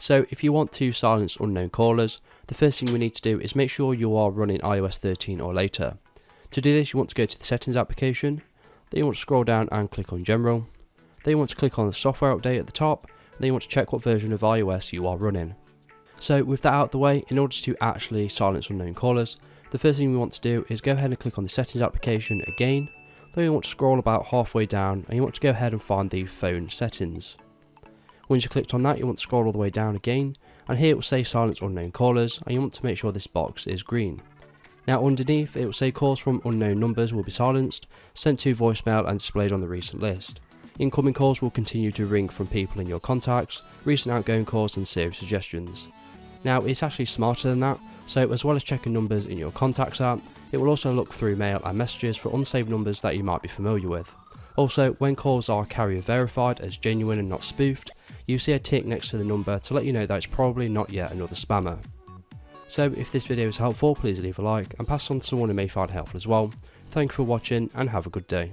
So if you want to silence unknown callers, the first thing we need to do is make sure you are running iOS 13 or later. To do this, you want to go to the settings application, then you want to scroll down and click on general, then you want to click on the software update at the top, and then you want to check what version of iOS you are running. So with that out of the way, in order to actually silence unknown callers, the first thing we want to do is go ahead and click on the settings application again, then you want to scroll about halfway down and you want to go ahead and find the phone settings. Once you've clicked on that, you want to scroll all the way down again, and here it will say silence unknown callers, and you want to make sure this box is green. Now underneath it will say calls from unknown numbers will be silenced, sent to voicemail and displayed on the recent list. Incoming calls will continue to ring from people in your contacts, recent outgoing calls and saved suggestions. Now it's actually smarter than that, so as well as checking numbers in your contacts app, it will also look through mail and messages for unsaved numbers that you might be familiar with. Also, when calls are carrier verified as genuine and not spoofed, you see a tick next to the number to let you know that it's probably not yet another spammer. So if this video is helpful, please leave a like and pass on to someone who may find it helpful as well. Thank you for watching and have a good day.